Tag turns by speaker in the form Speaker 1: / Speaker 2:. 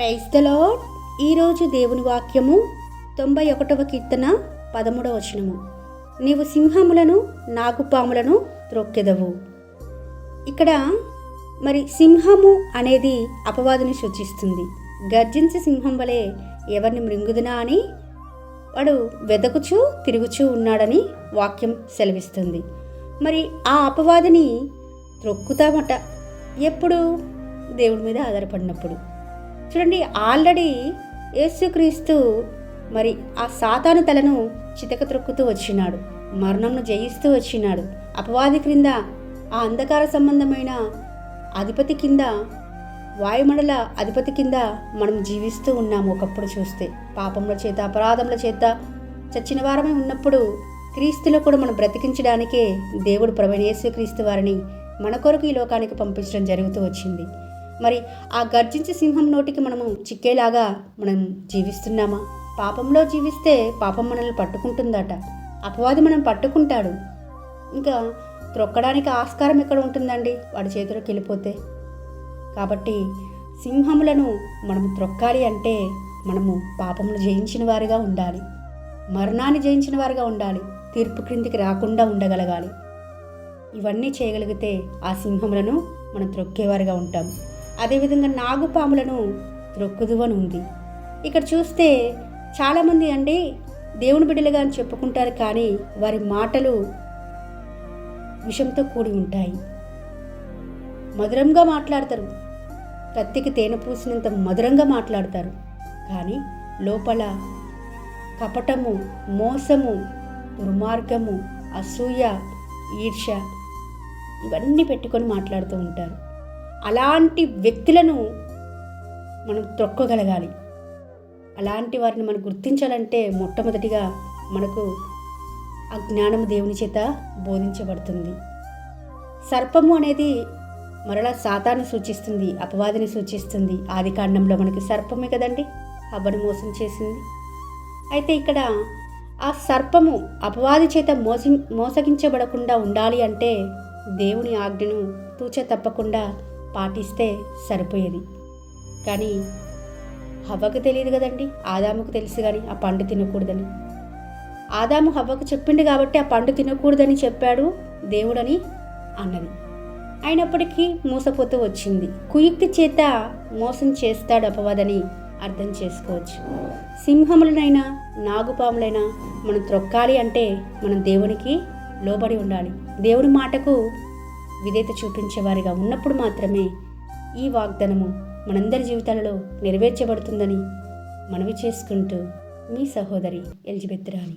Speaker 1: Praise the lord. ఈరోజు దేవుని వాక్యము 91వ కీర్తన 13వ వచనము. నీవు సింహములను నాగుపాములను త్రొక్కెదవు. ఇక్కడ మరి సింహము అనేది అపవాదిని సూచిస్తుంది. గర్జించే సింహం వలె ఎవరిని మృంగుదునా అని వాడు వెదకుచూ తిరుగుచూ ఉన్నాడని వాక్యం సెలవిస్తుంది. మరి ఆ అపవాదిని త్రొక్కుతామట ఎప్పుడు? దేవుడి మీద ఆధారపడినప్పుడు. చూడండి, ఆల్రెడీ యేసుక్రీస్తు మరి ఆ సాతాను తలను చితక త్రొక్కుతూ వచ్చినాడు, మరణంను జయిస్తూ వచ్చినాడు. అపవాది క్రింద, ఆ అంధకార సంబంధమైన అధిపతి కింద, వాయుమండల అధిపతి కింద మనం జీవిస్తూ ఉన్నాము. ఒకప్పుడు చూస్తే పాపముల చేత అపరాధముల చేత చచ్చిన వారమే ఉన్నప్పుడు క్రీస్తులో కూడా మనం బ్రతికించడానికే దేవుడు ప్రభువైన యేసుక్రీస్తు వారిని మన కొరకు ఈ లోకానికి పంపించడం జరుగుతూ వచ్చింది. మరి ఆ గర్జించే సింహం నోటికి మనము చిక్కేలాగా మనం జీవిస్తున్నామా? పాపంలో జీవిస్తే పాపం మనల్ని పట్టుకుంటుందట. అపవాది మనం పట్టుకుంటాడు. ఇంకా త్రొక్కడానికి ఆస్కారం ఎక్కడ ఉంటుందండి వాడి చేతిలోకి వెళ్ళిపోతే? కాబట్టి సింహములను మనం త్రొక్కాలి అంటే మనము పాపమును జయించిన వారిగా ఉండాలి, మరణాన్ని జయించిన వారిగా ఉండాలి, తీర్పు క్రిందికి రాకుండా ఉండగలగాలి. ఇవన్నీ చేయగలిగితే ఆ సింహములను మనం త్రొక్కేవారిగా ఉంటాం. అదేవిధంగా నాగుపాములను త్రొక్కుదు అని ఉంది. ఇక్కడ చూస్తే చాలామంది అండి దేవుని బిడ్డలుగా అని చెప్పుకుంటారు, కానీ వారి మాటలు విషంతో కూడి ఉంటాయి. మధురంగా మాట్లాడతారు, కత్తికి తేనె పూసినంత మధురంగా మాట్లాడతారు, కానీ లోపల కపటము, మోసము, దుర్మార్గము, అసూయ, ఈర్ష్య ఇవన్నీ పెట్టుకొని మాట్లాడుతూ ఉంటారు. అలాంటి వ్యక్తులను మనం త్రొక్కగలగాలి. అలాంటి వారిని మనం గుర్తించాలంటే మొట్టమొదటిగా మనకు అజ్ఞానము దేవుని చేత బోధించబడుతుంది. సర్పము అనేది మరలా సాతాన్ని సూచిస్తుంది, అపవాదిని సూచిస్తుంది. ఆది కాండంలో మనకి సర్పమే కదండి హవ్వను మోసం చేసింది. అయితే ఇక్కడ ఆ సర్పము అపవాది చేత మోసగించబడకుండా ఉండాలి అంటే దేవుని ఆజ్ఞను తూచ తప్పకుండా పాటిస్తే సరిపోయేది. కానీ హవ్వకు తెలియదు కదండి, ఆదాముకు తెలుసు కానీ ఆ పండు తినకూడదని. ఆదాము హవ్వకు చెప్పిండు కాబట్టి ఆ పండు తినకూడదని చెప్పాడు దేవుడని అన్నది. అయినప్పటికీ మోసపోతూ వచ్చింది. కుయుక్తి చేత మోసం చేస్తాడు అపవాదని అర్థం చేసుకోవచ్చు. సింహములనైనా నాగుపాములైనా మనం త్రొక్కాలి అంటే మనం దేవునికి లోబడి ఉండాలి. దేవుని మాటకు విధేయత చూపించేవారిగా ఉన్నప్పుడు మాత్రమే ఈ వాగ్దానము మనందరి జీవితాలలో నెరవేర్చబడుతుందని మనవి చేసుకుంటూ మీ సహోదరి ఎలిజబెత్ రాణి.